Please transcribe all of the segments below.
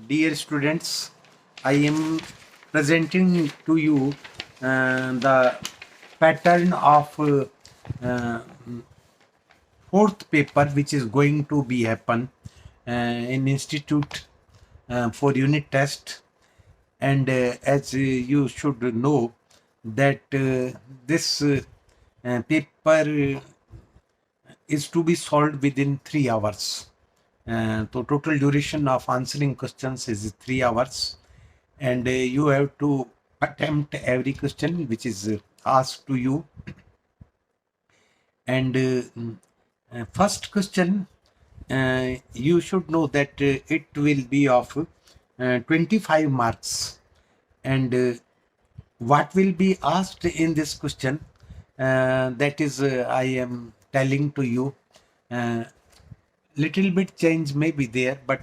Dear students, I am presenting to you the pattern of uh, fourth paper which is going to be happen in institute for unit test. And as you should know that this paper is to be solved within 3 hours. So total duration of answering questions is 3 hours, and you have to attempt every question which is asked to you. And first question, you should know that it will be of 25 marks. And what will be asked in this question, that is I am telling to you. Little bit change may be there, but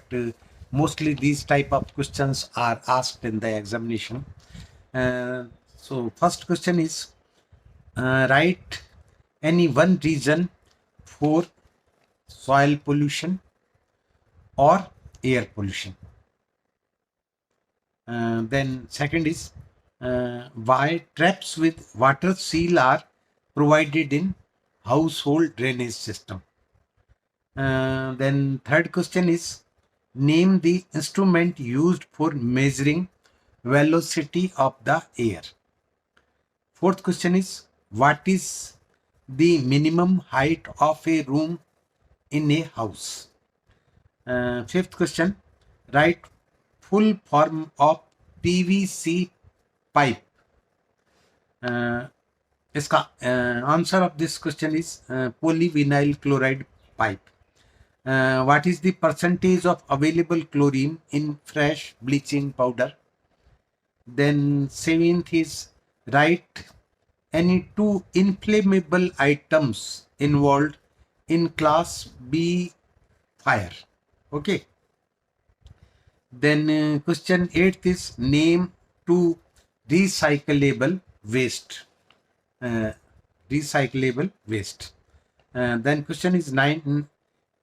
mostly these type of questions are asked in the examination. So first question is, write any one reason for soil pollution or air pollution. Then second is, why traps with water seal are provided in household drainage system. Then third question is, name the instrument used for measuring velocity of the air. Fourth question is, what is the minimum height of a room in a house? Fifth question, write full form of PVC pipe. इसका answer of this question is polyvinyl chloride pipe. What is the percentage of available chlorine in fresh bleaching powder? Then seventh is, write any two inflammable items involved in class B fire. Okay. Then question 8th is, name two recyclable waste. Recyclable waste. Then question is 9,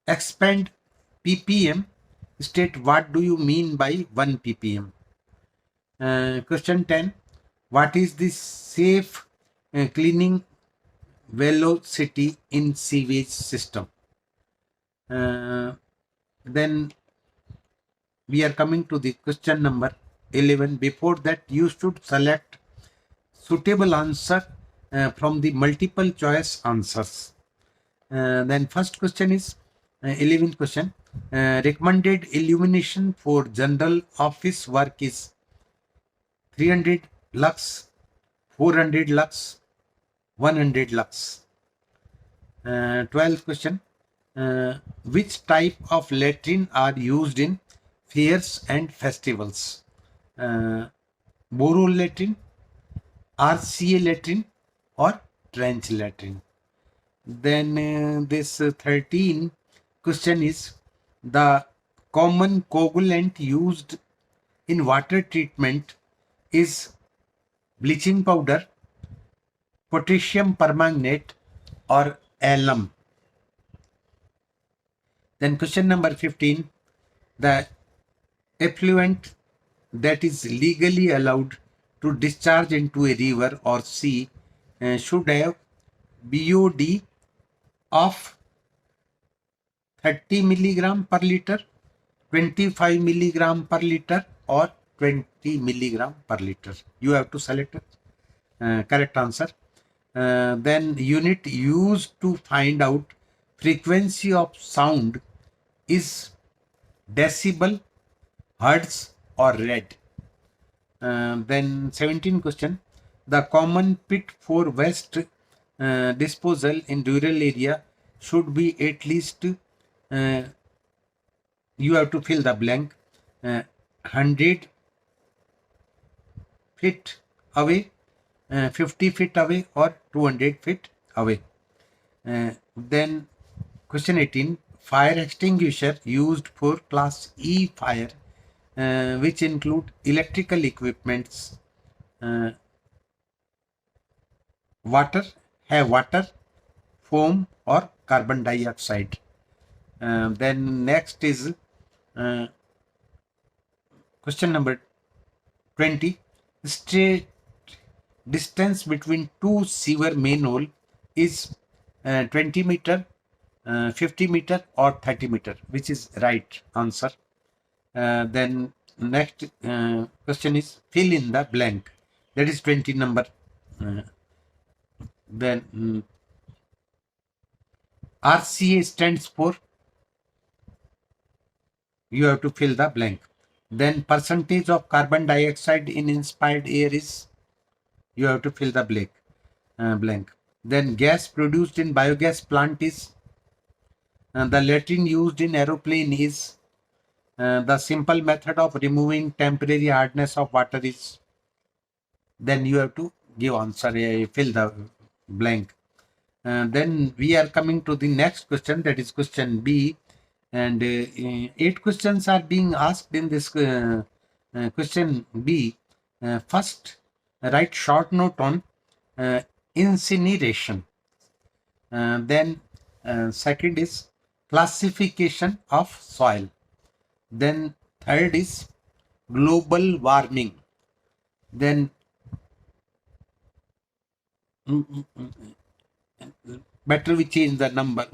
expand ppm, state what do you mean by 1 ppm. Question 10, what is the safe cleaning velocity in sewage system. Then we are coming to the question number 11. Before that, you should select suitable answer from the multiple choice answers. Then first question is 11th question. Recommended illumination for general office work is 300 lux, 400 lux, 100 lux. 12th question. Which type of latrine are used in fairs and festivals? Borehole latrine, RCA latrine, or trench latrine. Then this 13 question is, the common coagulant used in water treatment is bleaching powder, potassium permanganate, or alum. Then question number 15, the effluent that is legally allowed to discharge into a river or sea should have BOD of 30 milligram per liter, 25 milligram per liter, or 20 milligram per liter. You have to select correct answer. Then unit used to find out frequency of sound is decibel, hertz, or rad. Then 17 question, the common pit for waste disposal in rural area should be at least, you have to fill the blank, 100 feet away, 50 feet away, or 200 feet away. Then question 18, fire extinguisher used for class E fire, which include electrical equipments, water, foam, or carbon dioxide. Then next is question number 20. Straight distance between two sewer manhole is 20 meter, 50 meter or 30 meter, which is right answer. Then next question is fill in the blank. That is 20 number. Uh, then RCA stands for, you have to fill the blank. Then percentage of carbon dioxide in inspired air is, you have to fill the blank. Then gas produced in biogas plant is, the Latin used in aeroplane is, the simple method of removing temporary hardness of water is. Then you have to give answer, fill the blank. Then we are coming to the next question, that is question B. And 8 questions are being asked in this question B. First, write short note on incineration. Then second is classification of soil. Then third is global warming. Then better we change the number,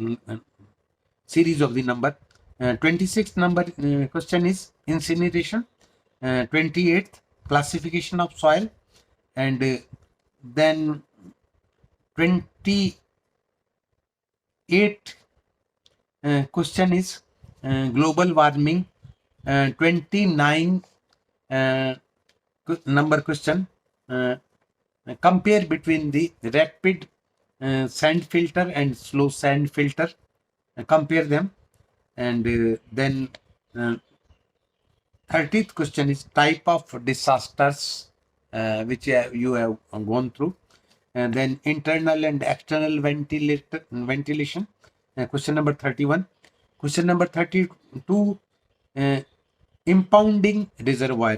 series of the number. 26th number question is incineration. 28th classification of soil. And then 28th question is global warming. 29 number question, compare between the rapid sand filter and slow sand filter, compare them. And then 30th question is type of disasters which you have gone through. And then internal and external ventilation. Question number 31. Question number 32, impounding reservoir.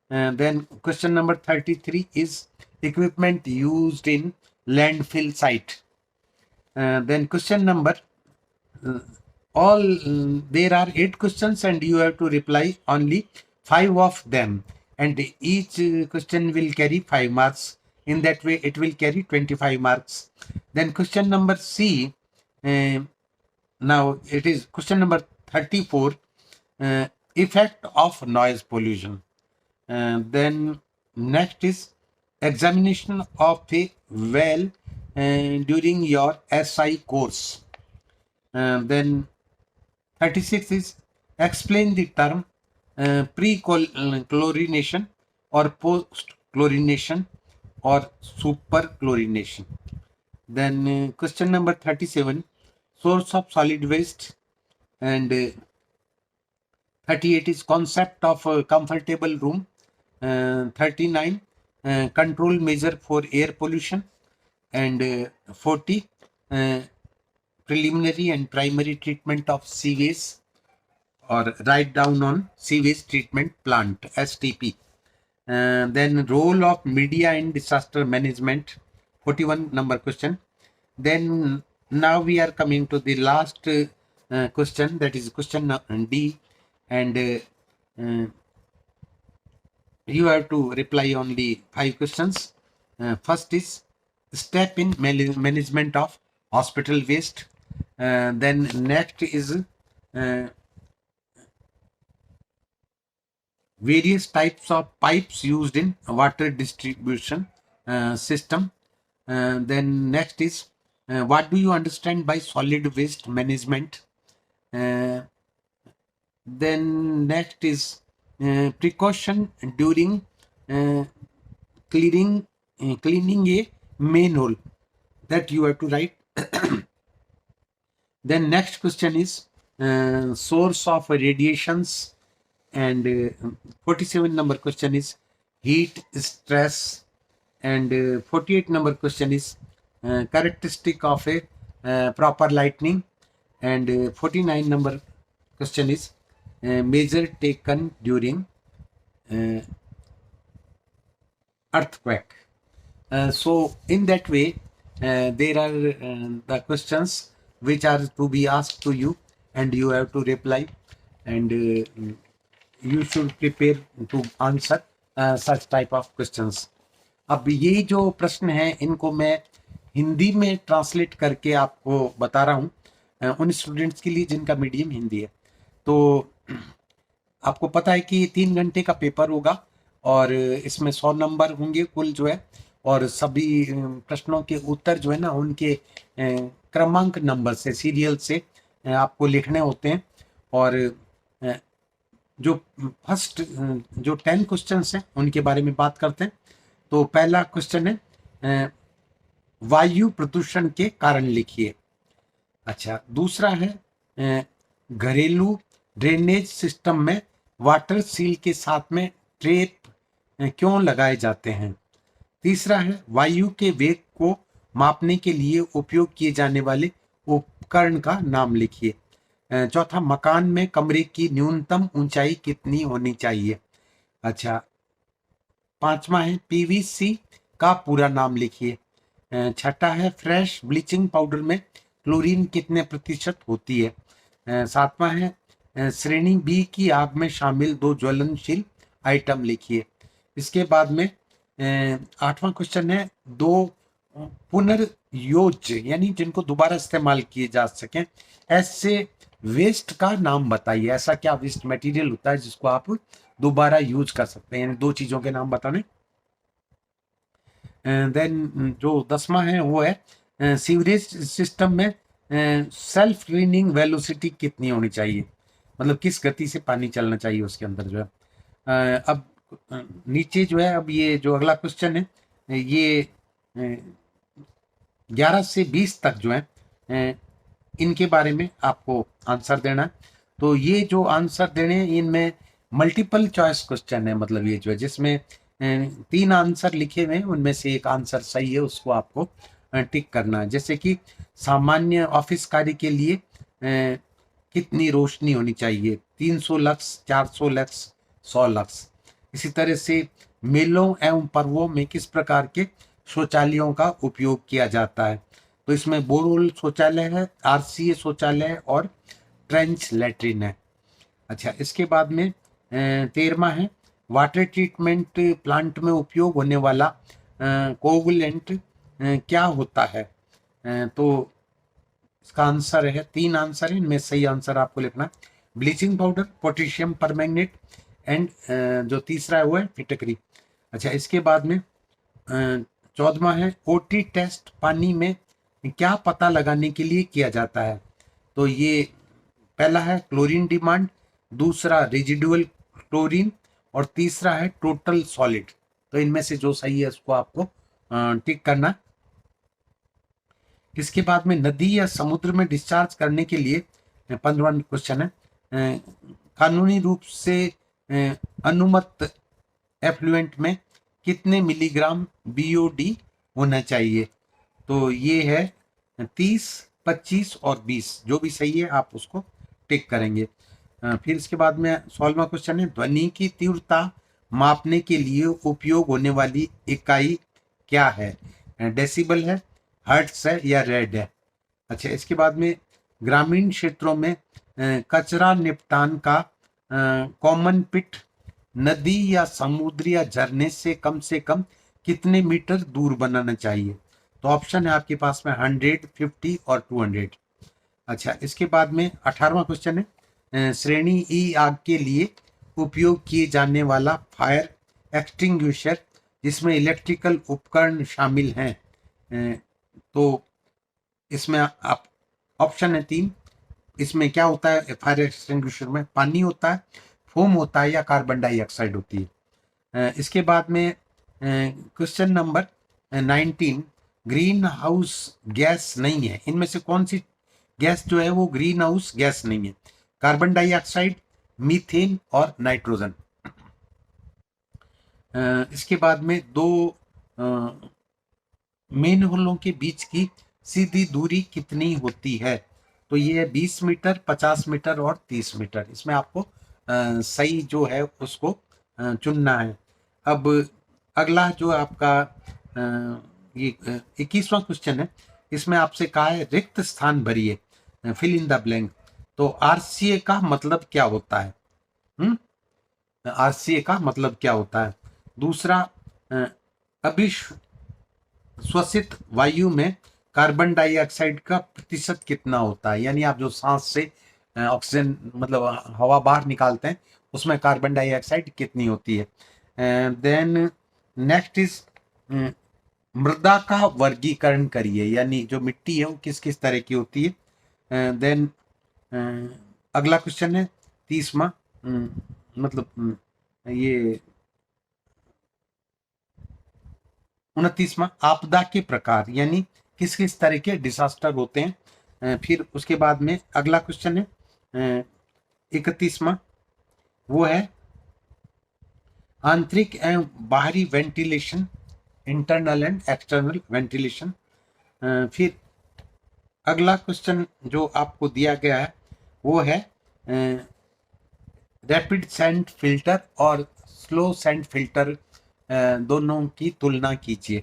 Then question number 33 is equipment used in landfill site. Then question number, there are 8 questions and you have to reply only 5 of them, and each question will carry 5 marks. In that way it will carry 25 marks. Then question number C, now it is question number 34, effect of noise pollution. Then next is examination of a well during your SI course. Then 36 is explain the term pre-chlorination or post-chlorination or super-chlorination. Then question number 37, source of solid waste. And 38 is concept of a comfortable room. 39, control measure for air pollution. And 40, preliminary and primary treatment of sewage, or write down on sewage treatment plant, STP. Then role of media in disaster management, 41 number question. Then now we are coming to the last question, that is question D. And you have to reply only 5 questions. First is step in management of hospital waste. Then next is various types of pipes used in water distribution system. Then next is what do you understand by solid waste management? Then next is precaution during cleaning a manhole, that you have to write. Then next question is source of radiations. And 47 number question is heat stress. And 48 number question is characteristic of a proper lightning. And 49 number question is measure taken during earthquake. So in that way there are the questions which are to be asked to you, and you have to reply. And you should prepare to answer such type of questions. अब ये जो प्रश्न है इनको मैं हिंदी में translate करके आपको बता रहा हूँ उन स्टूडेंट्स के लिए जिनका मीडियम हिंदी है। तो आपको पता है कि 3 घंटे का पेपर होगा और इसमें 100 नंबर होंगे कुल जो है, और सभी प्रश्नों के उत्तर जो है ना उनके क्रमांक नंबर से, सीरियल से आपको लिखने होते हैं। और जो फर्स्ट जो 10 क्वेश्चंस हैं उनके बारे में बात करते हैं। तो पहला क्वेश्चन है वायु प्रदूषण के कारण लिखिए। अच्छा, दूसरा है घरेलू ड्रेनेज सिस्टम में वाटर सील के साथ में ट्रेप क्यों लगाए जाते हैं। तीसरा है वायु के वेग को मापने के लिए उपयोग किए जाने वाले उपकरण का नाम लिखिए। चौथा, मकान में कमरे की न्यूनतम ऊंचाई कितनी होनी चाहिए। अच्छा, पांचवा है पीवीसी का पूरा नाम लिखिए। छठा है फ्रेश ब्लीचिंग पाउडर में क्लोरीन कितने प्रतिशत होती है। सातवां है श्रेणी बी की आग में शामिल 2 ज्वलनशील आइटम लिखिए। इसके बाद में 8वां क्वेश्चन है 2 पुनर्योज्य यानी जिनको दोबारा इस्तेमाल किए जा सकें ऐसे वेस्ट का नाम बताइए। ऐसा क्या वेस्ट मटेरियल होता है जिसको आप दोबारा यूज कर सकते हैं, यानी 2 चीजों के नाम बताने। देन जो 10वां है वो है सीवरेज सिस्टम में सेल्फ ड्रेनिंग वेलोसिटी कितनी होनी चाहिए, मतलब किस गति से पानी चलना चाहिए उसके अंदर जो है। अब नीचे जो है, अब ये जो अगला क्वेश्चन है ये 11 से 20 तक जो है इनके बारे में आपको आंसर देना है। तो ये जो आंसर देने हैं इनमें मल्टीपल चॉइस क्वेश्चन है, मतलब ये जो है जिसमें 3 आंसर लिखे हुए हैं उनमें से एक आंसर सही है, उसको आपको टिक करना है। जैसे कि सामान्य ऑफिस कार्य के लिए कितनी रोशनी होनी चाहिए, 300 लक्स, 400 लक्स, 100 लक्स। इसी तरह से मेलों एवं पर्वों में किस प्रकार के शौचालयों का उपयोग किया जाता है। तो इसमें बोरवेल शौचालय है, आरसीए शौचालय है और ट्रेंच लैट्रिन है। अच्छा, इसके बाद में 13वां है वाटर ट्रीटमेंट प्लांट में उपयोग होने वाला कोगुलेंट क्या होता है। तो इसका आंसर है 3 आंसर है, इनमें सही आंसर आपको लिखना है bleaching powder, potassium permanganate and जो तीसरा है वो है फिटकरी। अच्छा, इसके बाद में 14वां है ओटी टेस्ट पानी में क्या पता लगाने के लिए किया जाता है। तो ये पहला है क्लोरीन डिमांड, दूसरा रेजिडुअल क्लोरीन और तीसरा है टोटल सॉलिड। तो इनमें से जो सही है उसको आपको टिक करना। इसके बाद में नदी या समुद्र में डिस्चार्ज करने के लिए 15वां क्वेश्चन है कानूनी रूप से अनुमत एफ्लुएंट में कितने मिलीग्राम बीओडी होना चाहिए। तो ये है 30, 25 और 20, जो भी सही है आप उसको टिक करेंगे। फिर इसके बाद में 16वां क्वेश्चन है ध्वनि की तीव्रता मापने के लिए उपयोग होने वाली इकाई क्या है। डेसिबल है, हर्ट्ज है या रेड है। अच्छा, इसके बाद में ग्रामीण क्षेत्रों में कचरा निपटान का कॉमन पिट नदी या समुद्र या झरने से कम कितने मीटर दूर बनाना चाहिए। तो ऑप्शन है आपके पास में 100, 50 और 200। अच्छा, इसके बाद में 18वां क्वेश्चन है श्रेणी ई आग के लिए उपयोग किए जाने वाला फायर एक्सटिंग्विशर जिसमें इलेक्ट्रिकल उपकरण शामिल हैं। तो इसमें आप ऑप्शन है 3, इसमें क्या होता है फायर एक्सटिंग्विशर में, पानी होता है, फोम होता है या कार्बन डाइऑक्साइड होती है। इसके बाद में question number 19 green house gas नहीं है, इनमें से कौन सी गैस जो है वो ग्रीन हाउस गैस नहीं है। कार्बन डाइऑक्साइड, मीथेन और नाइट्रोजन। इसके बाद में 2 मेन होलों के बीच की सीधी दूरी कितनी होती है। तो ये है 20 मीटर, 50 मीटर और 30 मीटर। इसमें आपको सही जो है उसको चुनना है। अब अगला जो आपका ये 21वां क्वेश्चन है, इसमें आपसे कहा है रिक्त स्थान भरिए, फिल इन द ब्लैंक। तो आरसीए का मतलब क्या होता है। आरसीए का मतलब क्या होता है। दूसरा, अभिश्वसित वायु में कार्बन डाइऑक्साइड का प्रतिशत कितना होता है, यानी आप जो सांस से ऑक्सीजन मतलब हवा बाहर निकालते हैं उसमें कार्बन डाइऑक्साइड कितनी होती है। देन नेक्स्ट इज मृदा का वर्गीकरण करिए, यानी जो मिट्टी है वो किस किस तरह की होती है। देन अगला क्वेश्चन है 30वां, मतलब ये 29वां, आपदा के प्रकार, यानी किस किस तरह के डिजास्टर होते हैं। फिर उसके बाद में अगला क्वेश्चन है 31वां, वो है आंतरिक एवं बाहरी ventilation, internal and external ventilation. फिर अगला क्वेश्चन जो आपको दिया गया है वो है रैपिड सैंड फिल्टर और स्लो सैंड फिल्टर दोनों की तुलना कीजिए।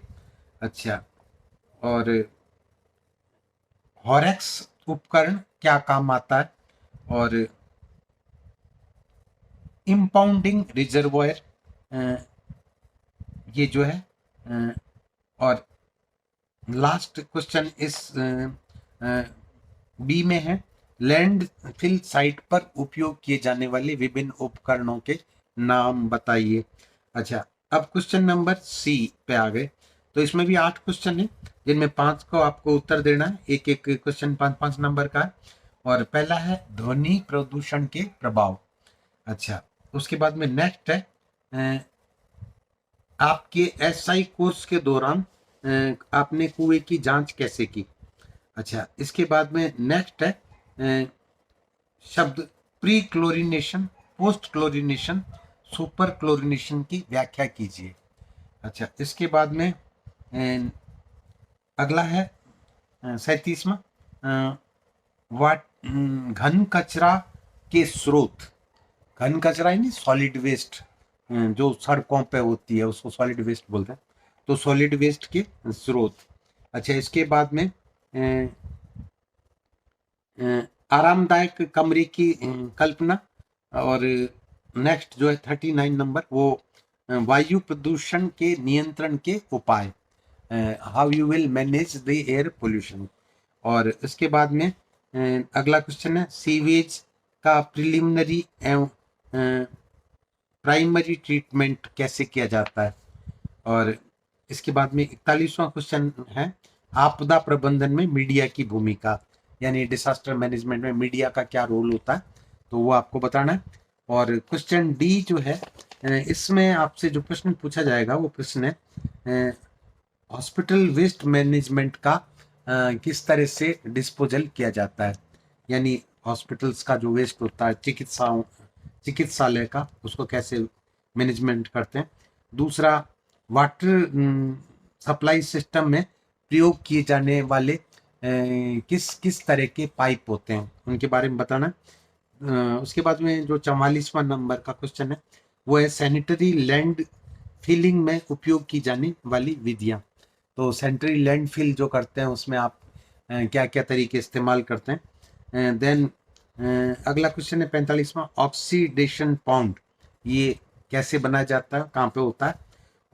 अच्छा, और हॉरेक्स उपकरण क्या काम आता है, और इम्पाउंडिंग रिजर्वायर ये जो है, और लास्ट क्वेश्चन इस बी में है लैंडफिल साइट पर उपयोग किए जाने वाले विभिन्न उपकरणों के नाम बताइए। अच्छा, अब क्वेश्चन नंबर सी पे आ गए। तो इसमें भी 8 क्वेश्चन है जिनमें 5 को आपको उत्तर देना है, एक एक क्वेश्चन 5-5 नंबर का है। और पहला है ध्वनि प्रदूषण के प्रभाव। अच्छा, उसके बाद में नेक्स्ट है आपके एसआई कोर्स के दौरान आपने कुएं की जांच कैसे की। अच्छा, इसके बाद में नेक्स्ट है शब्द pre chlorination, post chlorination, super chlorination की व्याख्या कीजिए। अच्छा, इसके बाद में अगला है 37वां, वाट घन कचरा के स्रोत। घन कचरा यानी सॉलिड वेस्ट जो सड़कों पे होती है उसको सॉलिड वेस्ट बोलते हैं, तो सॉलिड वेस्ट के स्रोत। अच्छा, इसके बाद में आरामदायक कमरे की कल्पना। और नेक्स्ट जो है 39 नंबर, वो वायु प्रदूषण के नियंत्रण के उपाय, how you will manage the air pollution. और इसके बाद में अगला क्वेश्चन है सीवेज का प्रिलिमिनरी एवं प्राइमरी ट्रीटमेंट कैसे किया जाता है। और इसके बाद में 41वां क्वेश्चन है आपदा प्रबंधन में मीडिया की भूमिका, यानी डिजास्टर मैनेजमेंट में मीडिया का क्या रोल होता है, तो वो आपको बताना है। और क्वेश्चन डी जो है इसमें आपसे जो प्रश्न पूछा जाएगा वो प्रश्न है हॉस्पिटल वेस्ट मैनेजमेंट का किस तरह से डिस्पोजल किया जाता है, यानी हॉस्पिटल्स का जो वेस्ट होता है चिकित्सालय का उसको कैसे मैनेजमेंट करते हैं। दूसरा, वाटर सप्लाई सिस्टम में प्रयोग किए जाने वाले किस किस तरह के पाइप होते हैं उनके बारे में बताना। उसके बाद में जो 44वां नंबर का क्वेश्चन है वो है सैनिटरी लैंड फिलिंग में उपयोग की जाने वाली विधियां। तो सैनिटरी लैंड फिल जो करते हैं उसमें आप क्या क्या तरीके इस्तेमाल करते हैं। देन अगला क्वेश्चन है 45वां, ऑक्सीडेशन पॉन्ड ये कैसे बनाया जाता है, कहाँ पे होता है।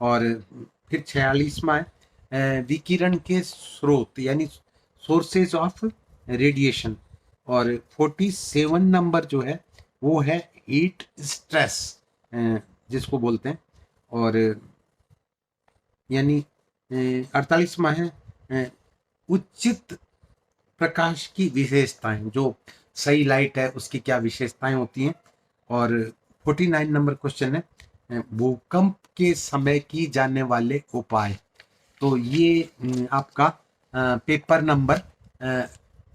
और फिर 46वां है विकिरण के स्रोत, यानी सोर्सेज ऑफ रेडिएशन। और 47 नंबर जो है वो है हीट स्ट्रेस जिसको बोलते हैं। और यानी 48वां है उचित प्रकाश की विशेषताएं, जो सही लाइट है उसकी क्या विशेषताएं होती हैं। और 49 नंबर क्वेश्चन है भूकंप के समय की जाने वाले उपाय। तो ये आपका पेपर नंबर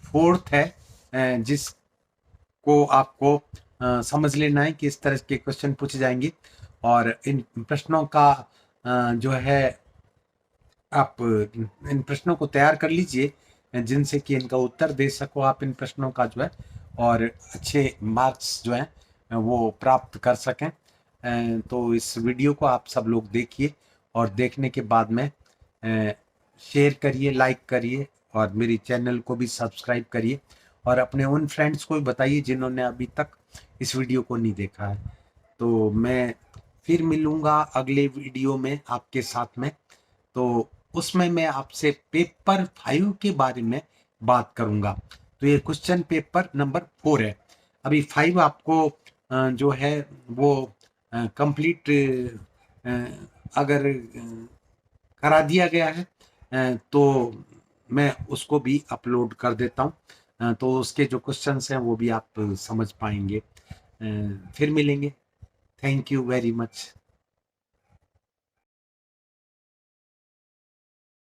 4 है जिसको आपको समझ लेना है कि इस तरह के क्वेश्चन पूछे जाएंगे। और इन प्रश्नों का जो है आप इन प्रश्नों को तैयार कर लीजिए जिनसे कि इनका उत्तर दे सको आप इन प्रश्नों का जो है, और अच्छे मार्क्स जो है वो प्राप्त कर सकें। तो इस वीडियो को आप सब लोग देखिए और देखने के बाद में शेयर करिए, लाइक करिए और मेरी चैनल को भी सब्सक्राइब करिए और अपने उन फ्रेंड्स को भी बताइए जिन्होंने अभी तक इस वीडियो को नहीं देखा है। तो मैं फिर मिलूंगा अगले वीडियो में आपके साथ में। तो उसमें मैं आपसे पेपर 5 के बारे में बात करूंगा। तो ये क्वेश्चन पेपर नंबर 4 है। अभी 5 आपको जो है वो कंप्लीट अगर करा दिया गया है तो मैं उसको भी अपलोड कर देता हूँ, तो उसके जो क्वेश्चंस हैं वो भी आप समझ पाएंगे। फिर मिलेंगे। Thank you very much.